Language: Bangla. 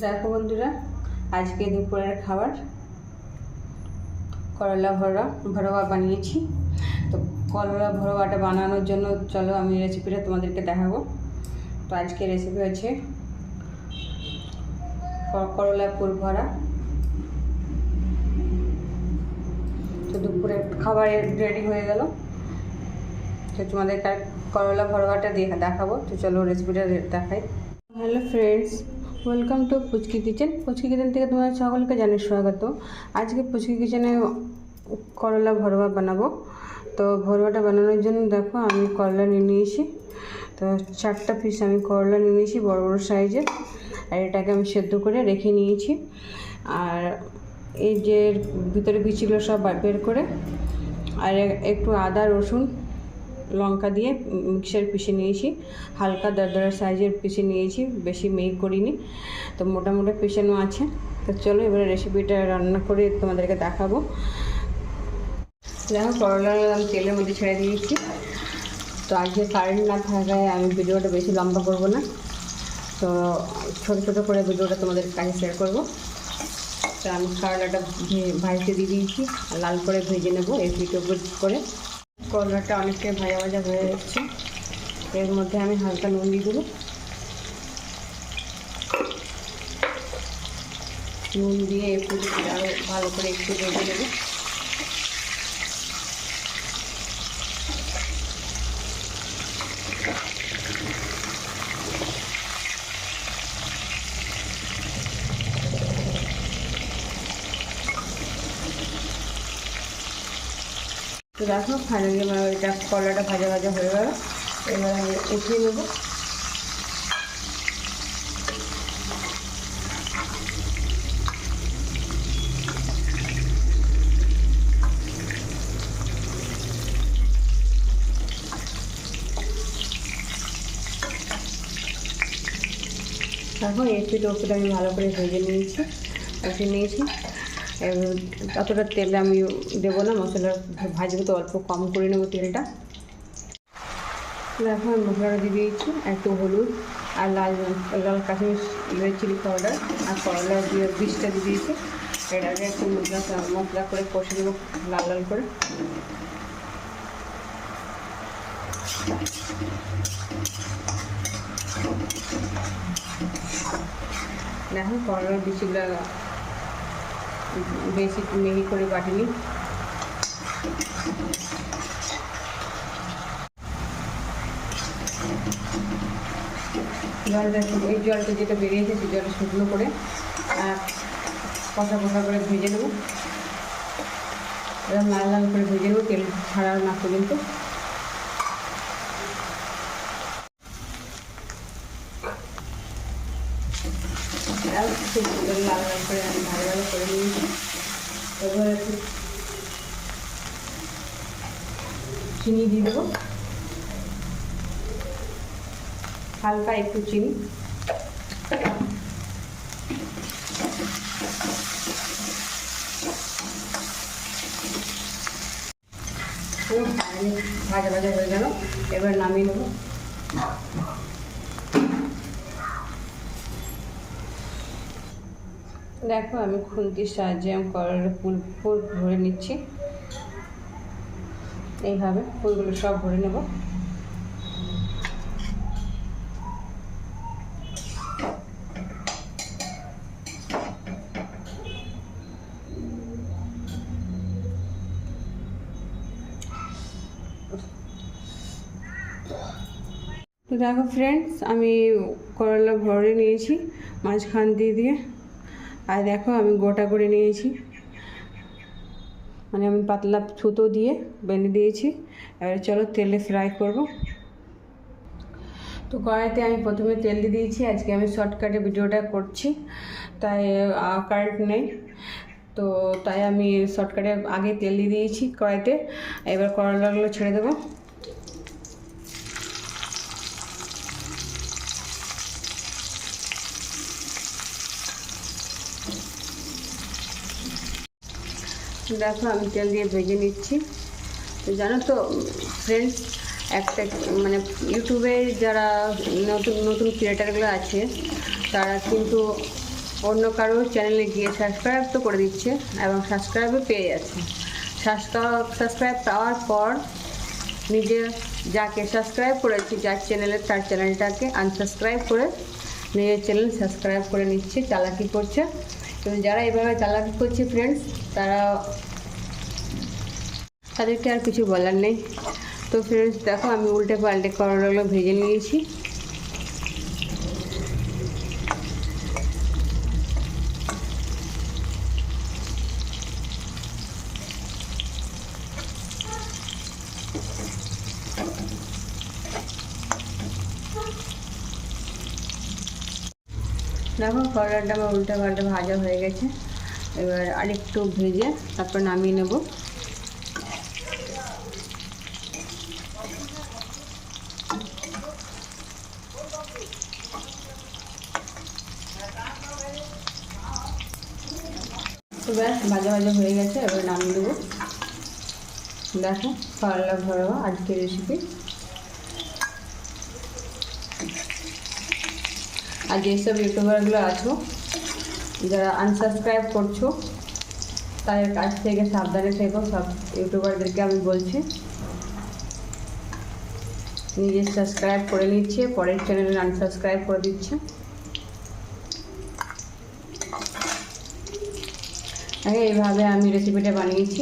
দেখো বন্ধুরা, আজকে দুপুরের খাবার করলা ভরোয়া বানিয়েছি। তো করলা ভরোয়াটা বানানোর জন্য চলো আমি রেসিপিটা তোমাদেরকে দেখাবো। তো আজকে রেসিপি হচ্ছে করলা পুর ভরা। তো দুপুরের খাবার রেডি হয়ে গেল। তো তোমাদের করলা ভরোয়াটা দেখাবো। তো চলো রেসিপিটা দেখাই। Hello friends, welcome to Puchki kitchen. Puchki kitchen থেকে তোমাদের সকলকে জানাই স্বাগত। আজকে পুচকি কিচেনে করলা ভরোয়া বানাবো। তো ভরোয়াটা বানানোর জন্য দেখো আমি করলা নিয়ে নিয়েছি। তো 4টা পিস আমি করলা নিয়ে নিয়েছি বড় বড় সাইজের। আর এটাকে আমি সেদ্ধ করে রেখে নিয়েছি। আর এই যে ভিতরে বিচিগুলো সব বের করে আর একটু আদা রসুন লঙ্কা দিয়ে মিক্সার পিষে নিয়েছি। হালকা দরদরা সাইজের পিষে নিয়েছি, বেশি মিহি করিনি। তো মোটামুটি পিষানো আছে। তো চলো এবারে রেসিপিটা রান্না করে তোমাদেরকে দেখাবো। দেখো করলা আমি তেলের মধ্যে ছেড়ে দিয়েছি। তো আজকে কারেন্ট না থাকায় আমি ভিডিওটা বেশি লম্বা করব না। তো ছোটো ছোটো করে ভিডিওটা তোমাদের কাছে শেয়ার করবো। তো আমি করলাটা ভাজতে দিয়ে দিয়েছি, লাল করে ভেজে নেবো এই পিঠো করে। করলাটা অনেকটাই ভাজা ভাজা হয়ে যাচ্ছে। এর মধ্যে আমি হালকা নুন দিয়ে দেবো। নুন দিয়ে একটু আরও ভালো করে একটু ভেজে নেবো। তো দেখো ফাইনালি আমার এটা করলাটা ভাজা ভাজা হয়ে গেল। এবার আমি উঠিয়ে নেবো। দেখো এই পিঠে আমি ভালো করে ভেজে নিয়েছি, অতটা তেল আমি দেবো না, মশলা ভাজবো তো অল্প কম করে নেবো তেলটা। দেখো আমি মশলাটা দিয়ে দিয়েছি, একটু হলুদ আর লাল কাশ্মীর রেড চিলি পাউডার আর করলা দিয়ে বীজটা দিয়ে দিয়েছি। এটাকে একটু মশলা করে কষে দেবো লাল লাল করে। দেখো করলার বীজগুলো বেশি মিহি করে বাটিনি। জলটা এই জলটা যেটা বেরিয়েছে সেই জলটা শুকনো করে কষা কষা করে ভেজে নেবো। এরকম লাল লাল করে ভেজে নেবো, তেল ছাড়ার না পর্যন্ত। লাল লাল করে আমি ভালো ভালো করে নিয়েছি। এবার একটু চিনি দিয়ে দেবো, হালকা একটু চিনি। ভাজা ভাজা হয়ে গেল, এবার নামিয়ে নেবো। দেখো আমি খুন্তির সাহায্যে আমি করলার ফুল ভরে নিচ্ছি। এইভাবে ফুলগুলো সব ভরে নেব। তো দেখো ফ্রেন্ডস, আমি করলা ভরে নিয়েছি মাঝখান দিয়ে। আর দেখো আমি গোটা করে নিয়েছি, মানে আমি পাতলা সুতো দিয়ে বেঁধে দিয়েছি। এবারে চলো তেলে ফ্রাই করব। তো কড়াইতে আমি প্রথমে তেল দিয়ে দিয়েছি। আজকে আমি শর্টকাটে ভিডিওটা করছি, তাই কারেন্ট নেই। তো তাই আমি শর্টকাটে আগে তেল দিয়ে দিয়েছি কড়াইতে। এবার করলাগুলো ছেড়ে দেবো। দেখো আমি তেল দিয়ে ভেজে নিচ্ছি। তো জানো তো ফ্রেন্ডস, একটা মানে ইউটিউবে যারা নতুন নতুন ক্রিয়েটারগুলো আছে তারা কিন্তু অন্য কারো চ্যানেলে গিয়ে সাবস্ক্রাইব তো করে দিচ্ছে এবং সাবস্ক্রাইবও পেয়ে যাচ্ছে। সাবস্ক্রাইব পাওয়ার পর নিজে যাকে সাবস্ক্রাইব করেছি, যার চ্যানেলে, তার চ্যানেলটাকে আনসাবস্ক্রাইব করে নিজের চ্যানেল সাবস্ক্রাইব করে নিচ্ছে, চালাকি করছে। এবং যারা এভাবে চালাকি করছে ফ্রেন্ডস, তাদেরকে আর কিছু বলার নেই। তো ফ্রেন্ডস দেখো, আমি উল্টে পাল্টে করলাগুলো ভেজে নিয়েছি। দেখো করলাটা আমার উল্টে পাল্টে ভাজা হয়ে গেছে। এবার আরেকটু ভেজে তারপর নামিয়ে নেব। তো ব্যাস ভাজা ভাজা হয়ে গেছে, এবার নামিয়ে দেবো। দেখো করলা ভরোয়া আজকের রেসিপি। আর যেসব ইউটিউবারগুলো আছো যারা আনসাবস্ক্রাইব করছো, তাদের কাছ থেকে সাবধানে থেকো। সব ইউটিউবারদেরকে আমি বলছি, নিজে সাবস্ক্রাইব করে নিচ্ছে, পরের চ্যানেলে আনসাবস্ক্রাইব করে দিচ্ছে। এইভাবে আমি রেসিপিটা বানিয়েছি।